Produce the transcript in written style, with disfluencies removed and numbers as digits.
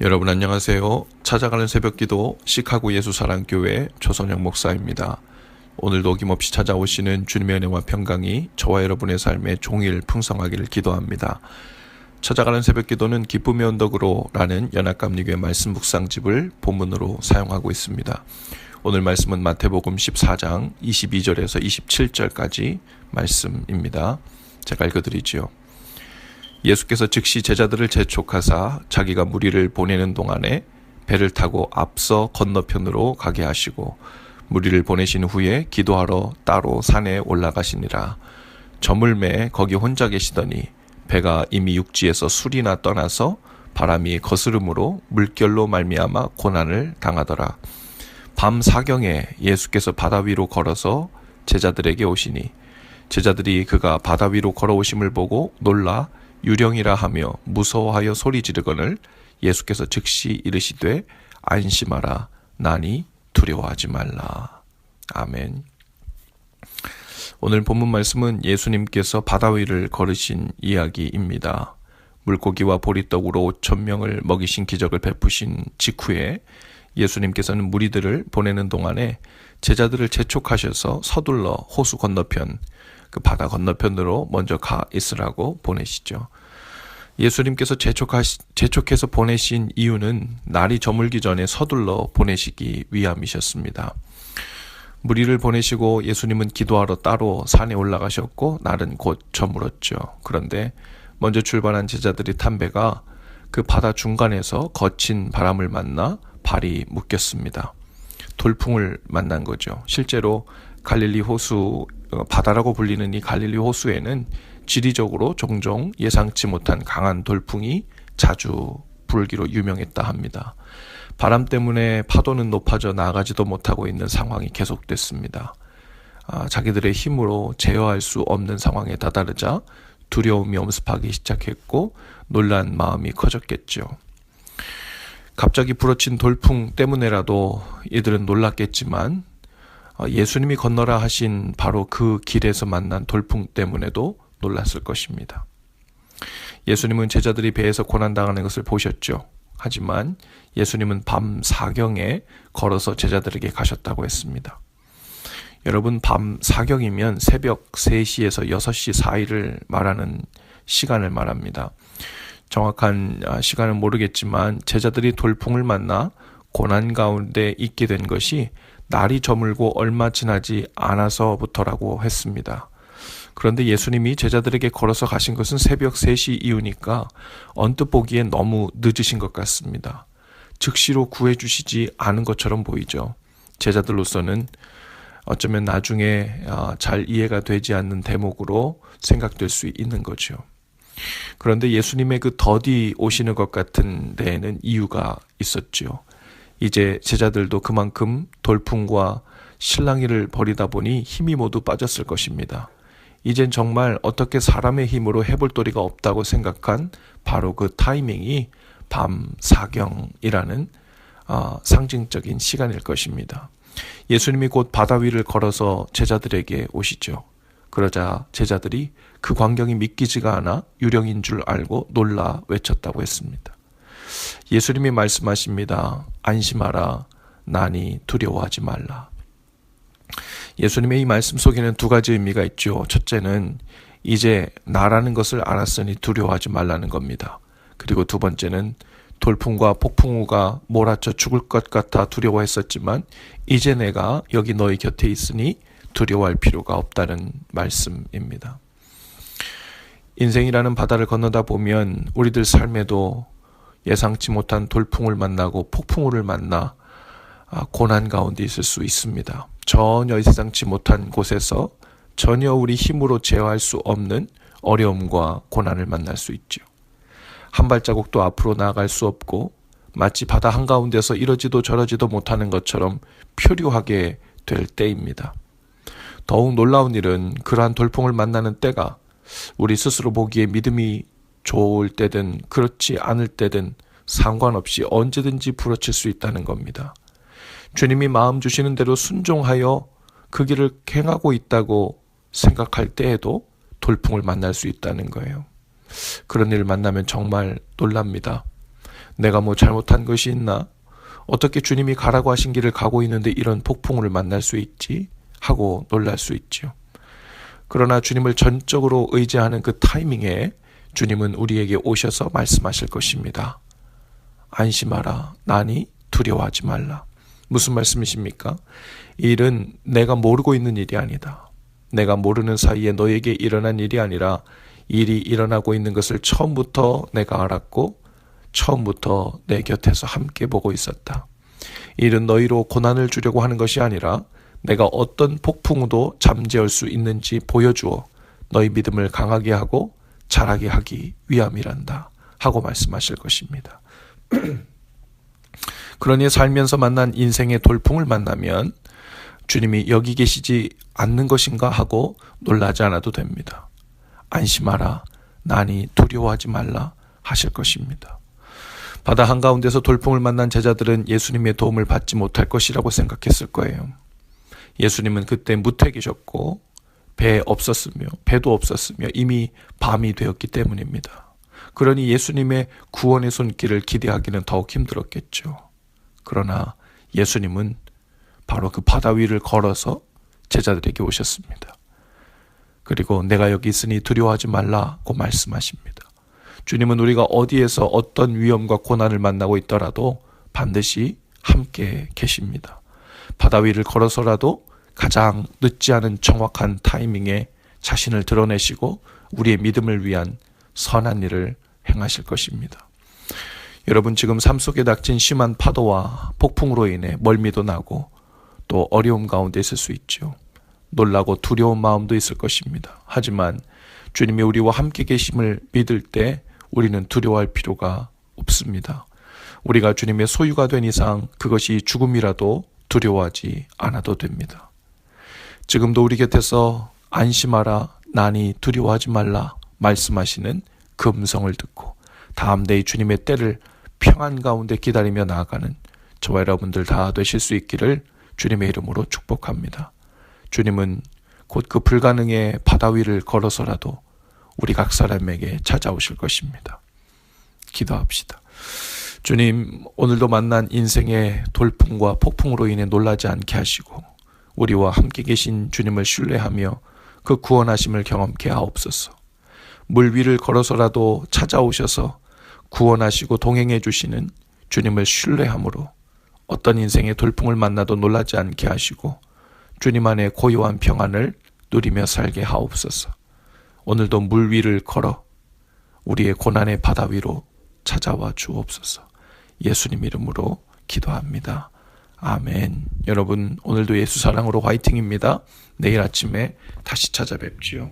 여러분 안녕하세요. 찾아가는 새벽기도 시카고 예수사랑교회 조선영 목사입니다. 오늘도 어김없이 찾아오시는 주님의 은혜와 평강이 저와 여러분의 삶에 종일 풍성하기를 기도합니다. 찾아가는 새벽기도는 기쁨의 언덕으로 라는 연합감리교회 말씀 묵상집을 본문으로 사용하고 있습니다. 오늘 말씀은 마태복음 14장 22절에서 27절까지 말씀입니다. 제가 읽어드리지요. 예수께서 즉시 제자들을 재촉하사 자기가 무리를 보내는 동안에 배를 타고 앞서 건너편으로 가게 하시고 무리를 보내신 후에 기도하러 따로 산에 올라가시니라. 저물매 거기 혼자 계시더니 배가 이미 육지에서 술이나 떠나서 바람이 거스름으로 물결로 말미암아 고난을 당하더라. 밤 사경에 예수께서 바다 위로 걸어서 제자들에게 오시니 제자들이 그가 바다 위로 걸어오심을 보고 놀라 유령이라 하며 무서워하여 소리 지르거늘 예수께서 즉시 이르시되 안심하라 나니 두려워하지 말라. 아멘. 오늘 본문 말씀은 예수님께서 바다 위를 걸으신 이야기입니다. 물고기와 보리떡으로 5,000명을 먹이신 기적을 베푸신 직후에 예수님께서는 무리들을 보내는 동안에 제자들을 재촉하셔서 서둘러 호수 건너편, 그 바다 건너편으로 먼저 가 있으라고 보내시죠. 예수님께서 재촉해서 보내신 이유는 날이 저물기 전에 서둘러 보내시기 위함이셨습니다. 무리를 보내시고 예수님은 기도하러 따로 산에 올라가셨고 날은 곧 저물었죠. 그런데 먼저 출발한 제자들이 탄 배가 그 바다 중간에서 거친 바람을 만나 발이 묶였습니다. 돌풍을 만난 거죠. 실제로 갈릴리 호수, 바다라고 불리는 이 갈릴리 호수에는 지리적으로 종종 예상치 못한 강한 돌풍이 자주 불기로 유명했다 합니다. 바람 때문에 파도는 높아져 나가지도 못하고 있는 상황이 계속됐습니다. 자기들의 힘으로 제어할 수 없는 상황에 다다르자 두려움이 엄습하기 시작했고 놀란 마음이 커졌겠죠. 갑자기 불어친 돌풍 때문에라도 이들은 놀랐겠지만 예수님이 건너라 하신 바로 그 길에서 만난 돌풍 때문에도 놀랐을 것입니다. 예수님은 제자들이 배에서 고난당하는 것을 보셨죠. 하지만 예수님은 밤 사경에 걸어서 제자들에게 가셨다고 했습니다. 여러분, 밤 사경이면 새벽 3시에서 6시 사이를 말하는 시간을 말합니다. 정확한 시간은 모르겠지만 제자들이 돌풍을 만나 고난 가운데 있게 된 것이 날이 저물고 얼마 지나지 않아서부터라고 했습니다. 그런데 예수님이 제자들에게 걸어서 가신 것은 새벽 3시 이후니까 언뜻 보기엔 너무 늦으신 것 같습니다. 즉시로 구해주시지 않은 것처럼 보이죠. 제자들로서는 어쩌면 나중에 잘 이해가 되지 않는 대목으로 생각될 수 있는 거죠. 그런데 예수님의 그 더디 오시는 것 같은 데에는 이유가 있었죠. 이제 제자들도 그만큼 돌풍과 실랑이를 벌이다 보니 힘이 모두 빠졌을 것입니다. 이젠 정말 어떻게 사람의 힘으로 해볼 도리가 없다고 생각한 바로 그 타이밍이 밤 사경이라는 상징적인 시간일 것입니다. 예수님이 곧 바다 위를 걸어서 제자들에게 오시죠. 그러자 제자들이 그 광경이 믿기지가 않아 유령인 줄 알고 놀라 외쳤다고 했습니다. 예수님이 말씀하십니다. 안심하라. 나니 두려워하지 말라. 예수님의 이 말씀 속에는 두 가지 의미가 있죠. 첫째는 이제 나라는 것을 알았으니 두려워하지 말라는 겁니다. 그리고 두 번째는 돌풍과 폭풍우가 몰아쳐 죽을 것 같아 두려워했었지만 이제 내가 여기 너희 곁에 있으니 두려워할 필요가 없다는 말씀입니다. 인생이라는 바다를 건너다 보면 우리들 삶에도 예상치 못한 돌풍을 만나고 폭풍우를 만나 고난 가운데 있을 수 있습니다. 전혀 예상치 못한 곳에서 전혀 우리 힘으로 제어할 수 없는 어려움과 고난을 만날 수 있죠. 한 발자국도 앞으로 나아갈 수 없고 마치 바다 한가운데서 이러지도 저러지도 못하는 것처럼 표류하게 될 때입니다. 더욱 놀라운 일은 그러한 돌풍을 만나는 때가 우리 스스로 보기에 믿음이 좋을 때든 그렇지 않을 때든 상관없이 언제든지 부러칠 수 있다는 겁니다. 주님이 마음 주시는 대로 순종하여 그 길을 행하고 있다고 생각할 때에도 돌풍을 만날 수 있다는 거예요. 그런 일을 만나면 정말 놀랍니다. 내가 뭐 잘못한 것이 있나? 어떻게 주님이 가라고 하신 길을 가고 있는데 이런 폭풍우를 만날 수 있지? 하고 놀랄 수 있죠. 그러나 주님을 전적으로 의지하는 그 타이밍에 주님은 우리에게 오셔서 말씀하실 것입니다. 안심하라. 나니 두려워하지 말라. 무슨 말씀이십니까? 이 일은 내가 모르고 있는 일이 아니다. 내가 모르는 사이에 너에게 일어난 일이 아니라 일이 일어나고 있는 것을 처음부터 내가 알았고 처음부터 내 곁에서 함께 보고 있었다. 이 일은 너희로 고난을 주려고 하는 것이 아니라 내가 어떤 폭풍우도 잠재울 수 있는지 보여주어 너희 믿음을 강하게 하고 자라게 하기 위함이란다 하고 말씀하실 것입니다. 그러니 살면서 만난 인생의 돌풍을 만나면 주님이 여기 계시지 않는 것인가 하고 놀라지 않아도 됩니다. 안심하라. 나니 두려워하지 말라 하실 것입니다. 바다 한가운데서 돌풍을 만난 제자들은 예수님의 도움을 받지 못할 것이라고 생각했을 거예요. 예수님은 그때 무태 계셨고 배도 없었으며 이미 밤이 되었기 때문입니다. 그러니 예수님의 구원의 손길을 기대하기는 더욱 힘들었겠죠. 그러나 예수님은 바로 그 바다 위를 걸어서 제자들에게 오셨습니다. 그리고 내가 여기 있으니 두려워하지 말라고 말씀하십니다. 주님은 우리가 어디에서 어떤 위험과 고난을 만나고 있더라도 반드시 함께 계십니다. 바다 위를 걸어서라도 가장 늦지 않은 정확한 타이밍에 자신을 드러내시고 우리의 믿음을 위한 선한 일을 행하실 것입니다. 여러분 지금 삶 속에 닥친 심한 파도와 폭풍으로 인해 멀미도 나고 또 어려움 가운데 있을 수 있죠. 놀라고 두려운 마음도 있을 것입니다. 하지만 주님이 우리와 함께 계심을 믿을 때 우리는 두려워할 필요가 없습니다. 우리가 주님의 소유가 된 이상 그것이 죽음이라도 두려워하지 않아도 됩니다. 지금도 우리 곁에서 안심하라, 나니 두려워하지 말라 말씀하시는 그 음성을 듣고 다음 데이 주님의 때를 평안 가운데 기다리며 나아가는 저와 여러분들 다 되실 수 있기를 주님의 이름으로 축복합니다. 주님은 곧 그 불가능의 바다 위를 걸어서라도 우리 각 사람에게 찾아오실 것입니다. 기도합시다. 주님, 오늘도 만난 인생의 돌풍과 폭풍으로 인해 놀라지 않게 하시고 우리와 함께 계신 주님을 신뢰하며 그 구원하심을 경험케 하옵소서. 물 위를 걸어서라도 찾아오셔서 구원하시고 동행해 주시는 주님을 신뢰함으로 어떤 인생의 돌풍을 만나도 놀라지 않게 하시고 주님 안에 고요한 평안을 누리며 살게 하옵소서. 오늘도 물 위를 걸어 우리의 고난의 바다 위로 찾아와 주옵소서. 예수님 이름으로 기도합니다. 아멘. 여러분 오늘도 예수 사랑으로 화이팅입니다. 내일 아침에 다시 찾아뵙지요.